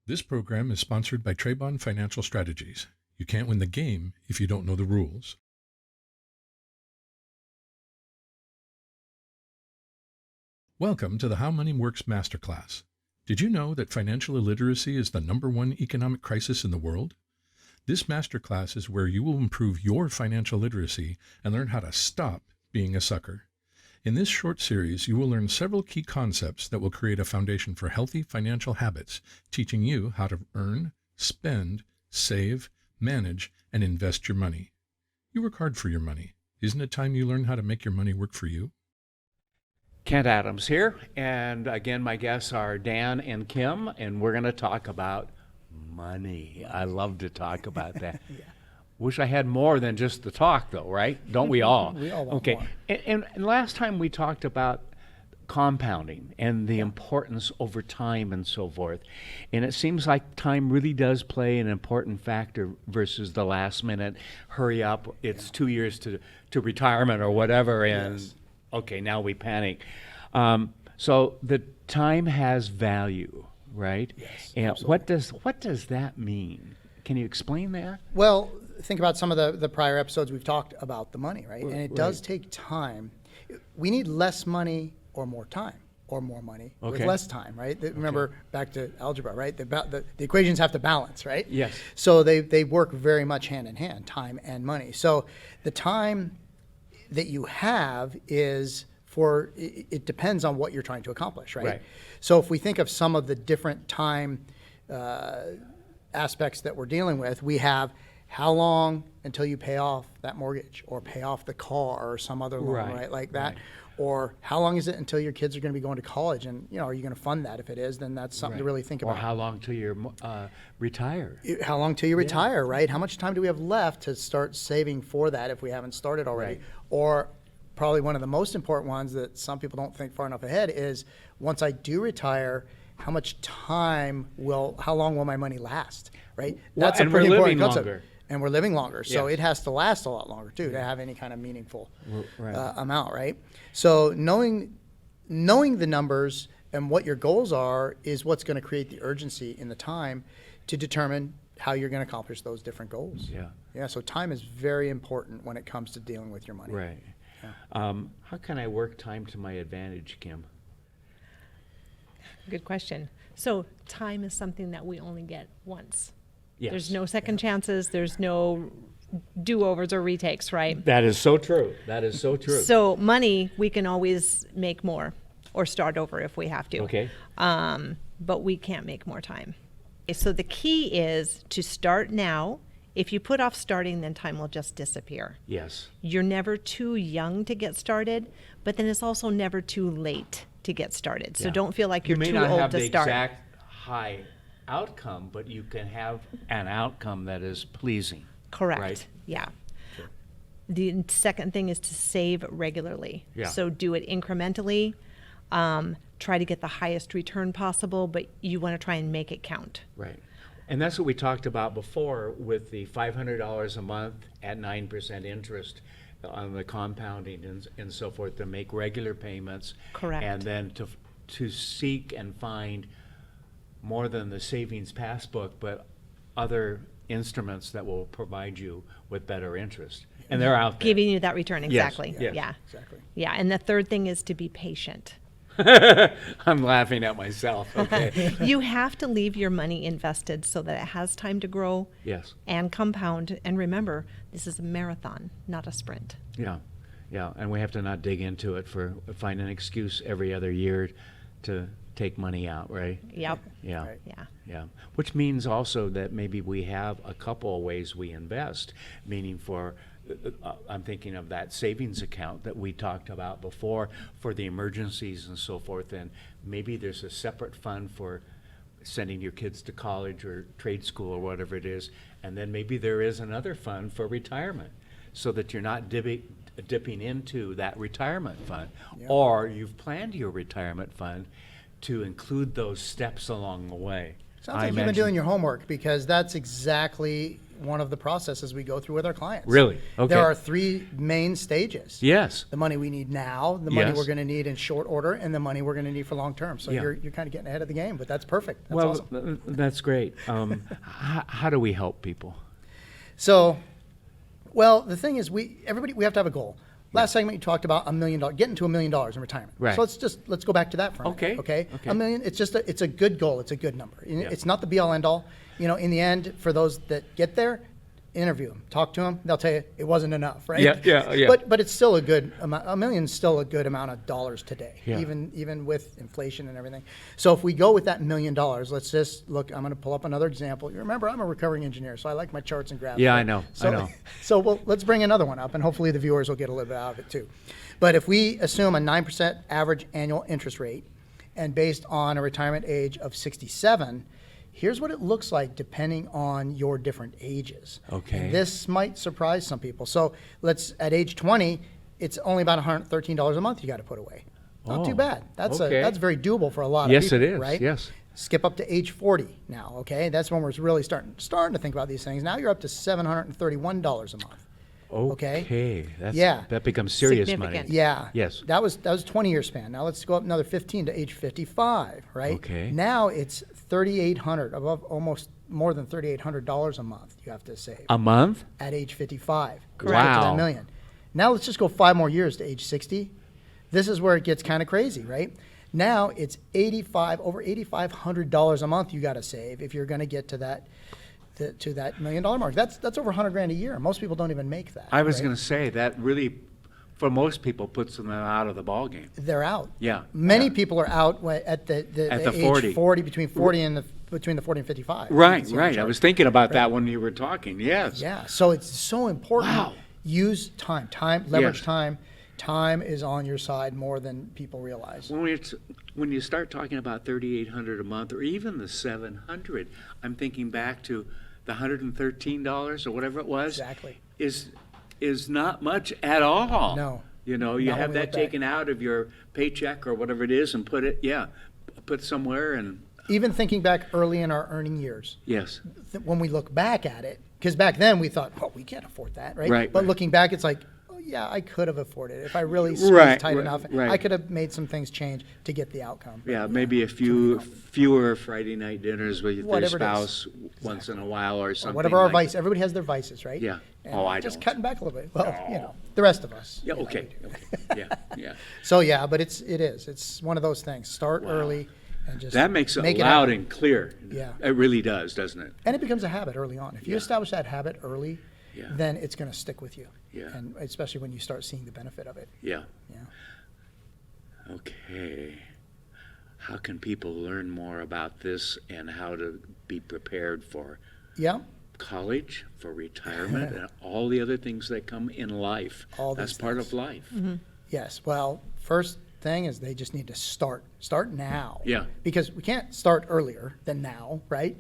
This program is sponsored by Trebon Financial Strategies. You can't win the game if you don't know the rules. Welcome to the How Money Works Masterclass. Did you know that financial illiteracy is the #1 economic crisis in the world? This masterclass is where you will improve your financial literacy and learn how to stop being a sucker. In this short series, you will learn several key concepts that will create a foundation for healthy financial habits, teaching you how to earn, spend, save, manage, and invest your money. You work hard for your money. Isn't it time you learn how to make your money work for you? Kent Adams here, and again, my guests are Dan and Kim, and we're going to talk about money. I love to talk about that. Yeah. Wish I had more than just the talk, though, right? Don't we all? We all want okay. more. And last time we talked about compounding and the importance over time and so forth. And it seems like time really does play an important factor versus the last minute, hurry up, it's 2 years to retirement or whatever, and okay, now we panic. So the time has value, right? Yes, and absolutely. what does that mean? Can you explain that? Well, think about some of the prior episodes we've talked about the money, right? And it does take time. We need less money or more time, or more money with less time, right? Remember, back to algebra, right? The equations have to balance, right? Yes. So they work very much hand in hand, time and money. So the time that you have is for, it depends on what you're trying to accomplish, right? So if we think of some of the different time aspects that we're dealing with, we have how long until you pay off that mortgage or pay off the car or some other loan, right? Like that. Or how long is it until your kids are going to be going to college, and are you going to fund that? If it is, then that's something to really think about. Or how long till you're retire? How long till you retire, right? How much time do we have left to start saving for that if we haven't started already? Or probably one of the most important ones that some people don't think far enough ahead is, once I do retire, how long will my money last, right? That's a pretty important concept. Longer. And we're living longer, so it has to last a lot longer too to have any kind of meaningful amount, right? So knowing the numbers and what your goals are is what's going to create the urgency in the time to determine how you're going to accomplish those different goals. Yeah. So time is very important when it comes to dealing with your money. Right. Yeah. How can I work time to my advantage, Kim? Good question. So time is something that we only get once. Yes. There's no second chances. There's no do-overs or retakes, right? That is so true. That is so true. So money, we can always make more or start over if we have to. Okay. But we can't make more time. So the key is to start now. If you put off starting, then time will just disappear. Yes. You're never too young to get started, but then it's also never too late to get started. So don't feel like you're too old to start. You may not have the exact high outcome, but you can have an outcome that is pleasing. Correct. Right? Yeah. Sure. The second thing is to save regularly. Yeah. So do it incrementally. Try to get the highest return possible, but you want to try and make it count. Right. And that's what we talked about before with the $500 a month at 9% interest on the compounding and so forth, to make regular payments. Correct. And then to seek and find more than the savings passbook, but other instruments that will provide you with better interest. And they're out there. Giving you that return, exactly. Yes. Yeah. Exactly. Yeah, and the third thing is to be patient. I'm laughing at myself. Okay. You have to leave your money invested so that it has time to grow and compound. And remember, this is a marathon, not a sprint. Yeah. And we have to not dig into it find an excuse every other year to take money out, right? Yep. Yeah. Right. Yeah. Which means also that maybe we have a couple of ways we invest, meaning I'm thinking of that savings account that we talked about before for the emergencies and so forth, and maybe there's a separate fund for sending your kids to college or trade school or whatever it is, and then maybe there is another fund for retirement, so that you're not dipping into that retirement fund, or you've planned your retirement fund to include those steps along the way. Sounds like you've been doing your homework, because that's exactly one of the processes we go through with our clients. Really? Okay. There are 3 main stages. Yes. The money we need now, the money Yes. we're going to need in short order, and the money we're going to need for long term. So Yeah. you're kind of getting ahead of the game, but that's perfect. That's Well, awesome. that's great. How do we help people? So, well, the thing is, we have to have a goal. Last segment you talked about $1 million, getting to $1 million in retirement. Right. So let's go back to that for a minute. Okay. Okay. Okay. $1 million. It's a good goal. It's a good number. Yeah. It's not the be all end all. In the end, for those that get there, interview them, talk to them. They'll tell you it wasn't enough, right? Yeah. But it's still a good amount. $1 million is still a good amount of dollars today, Yeah. even with inflation and everything. So if we go with that $1 million, let's just look. I'm going to pull up another example. You remember, I'm a recovering engineer, so I like my charts and graphs. Yeah, right? I know. So let's bring another one up, and hopefully the viewers will get a little bit out of it too. But if we assume a 9% average annual interest rate, and based on a retirement age of 67. Here's what it looks like depending on your different ages. Okay. And this might surprise some people. So at age 20, it's only about $113 a month you got to put away. Not too bad. That's very doable for a lot of Yes, people. it is. Right? Yes. Skip up to age 40 now. Okay, that's when we're really starting to think about these things. Now you're up to $731 a month. Okay. Yeah. That becomes serious Significant. money. Yeah. Yes. That was 20-year span. Now let's go up another 15 to age 55, right? Okay. Now it's $3,800, above almost more than $3,800 a month you have to save A month? at age 55. Correct. To that Wow. $1 million. Now let's just go 5 more years to age 60. This is where it gets kind of crazy, right? Now it's over $8,500 a month you got to save if you're going to get to that $1 million mark. That's over $100,000 a year. Most people don't even make that. I was right? going to say that really, for most people, puts them out of the ball game. They're out. Yeah. Many Yeah. people are out at the age 40, between 40 and between the 40 and 55. Right. It's the only I chart. was thinking about that when you were talking. Yes. Yeah. So it's so important. Wow. Use time. Leverage Yes. time. Time is on your side more than people realize. When you start talking about $3,800 a month, or even the $700, I'm thinking back to the $113 or whatever it was. Exactly. Is not much at all. No. You Not have when we that look back. taken out of your paycheck or whatever it is and put somewhere and Even thinking back early in our earning years, yes. when we look back at it, because back then we thought, we can't afford that, right? Right, But right. looking back, it's like, yeah, I could have afforded it if I really squeezed Right, tight right, enough. right. I could have made some things change to get the outcome. Yeah, maybe a fewer Friday night dinners with your Whatever it is. spouse once in a while or something. Whatever our like vice, everybody has their vices, right? Yeah. And Oh, I just don't. cutting back a little bit. Well, the rest of us. Yeah, you know, okay. we do. Okay. Yeah. So yeah, but it's one of those things. Start early and just That makes it make loud happen. and clear. Yeah. It really does, doesn't it? And it becomes a habit early on. If you Yeah. establish that habit early, Yeah. then it's going to stick with you. Yeah. And especially when you start seeing the benefit of it. Yeah. Yeah. Okay. How can people learn more about this and how to be prepared for Yeah. college, for retirement, and all the other things that come in life? All That's these part things. of life. Yes. Well, first thing is they just need to start now. Yeah. Because we can't start earlier than now, right?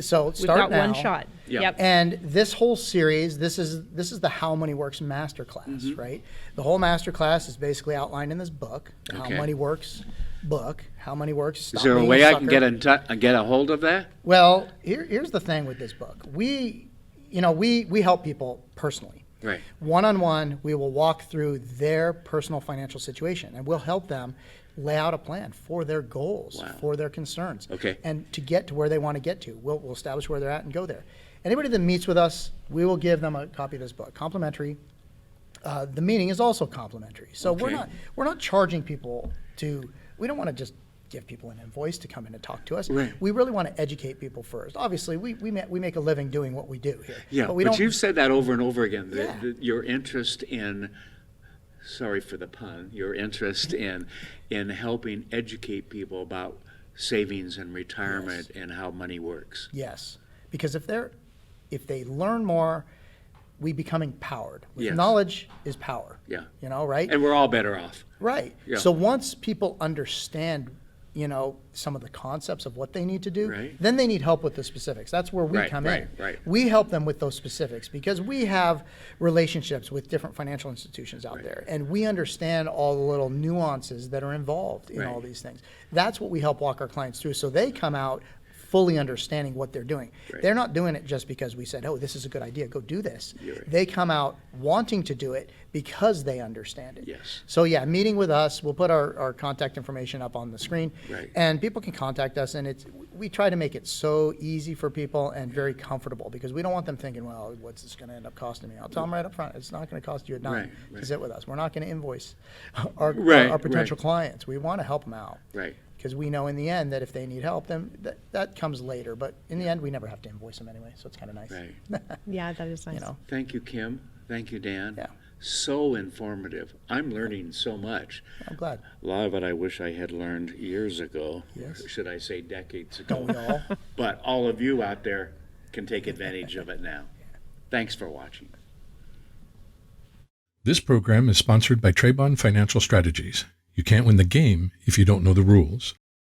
So We've start got now. one shot. Yeah. Yep. And this whole series, this is the How Money Works masterclass, right? The whole masterclass is basically outlined in this book, the How Okay. Money Works book. How Money Works. Is Stop there a Being way I can Sucker. get a hold of that? Well, here's the thing with this book. We help people personally. Right. One-on-one, we will walk through their personal financial situation, and we'll help them lay out a plan for their goals, Wow. for their concerns, Okay. and to get to where they want to get to. We'll establish where they're at and go there. Anybody that meets with us, we will give them a copy of this book, complimentary. The meeting is also complimentary. So Okay. we're not charging people to. We don't want to just give people an invoice to come in and talk to us. Right. We really want to educate people first. Obviously, we make a living doing what we do here. Yeah, we but don't. you've said that over and over again, Yeah. your interest in, sorry for the pun, your interest in helping educate people about savings and retirement and how money works. Yes, because if they learn more, we become empowered. With Yes. knowledge is power. Yeah. Right? And we're all better off. Right. Yeah. So once people understand, some of the concepts of what they need to do, Right. then they need help with the specifics. That's where we Right, come right, in. right. We help them with those specifics because we have relationships with different financial institutions out Right. there, and we understand all the little nuances that are involved in all Right. these things. That's what we help walk our clients through, so they come out fully understanding what they're doing. Right. They're not doing it just because we said, oh, this is a good idea, go do this. You're right. They come out wanting to do it because they understand it. Yes. So yeah, meeting with us, we'll put our contact information up on the screen. Right. And people can contact us, and we try to make it so easy for people and very comfortable, because we don't want them thinking, well, what's this going to end up costing me? I'll tell them right up front, it's not going to cost you a dime Right, right. to sit with us. We're not going to invoice our Right, potential right. clients. We want to help them out. Right. Because we know in the end that if they need help, then that comes later. But in the end, we never have to invoice them anyway, so it's kind of nice. Right. Yeah, that is nice. You know, Thank you, Kim. Thank you, Dan. Yeah. So informative. I'm learning so much. I'm glad. A lot of it I wish I had learned years ago. Yes. Or should I say decades ago? Don't we all? But all of you out there can take advantage of it now. Thanks for watching. This program is sponsored by Trebon Financial Strategies. You can't win the game if you don't know the rules.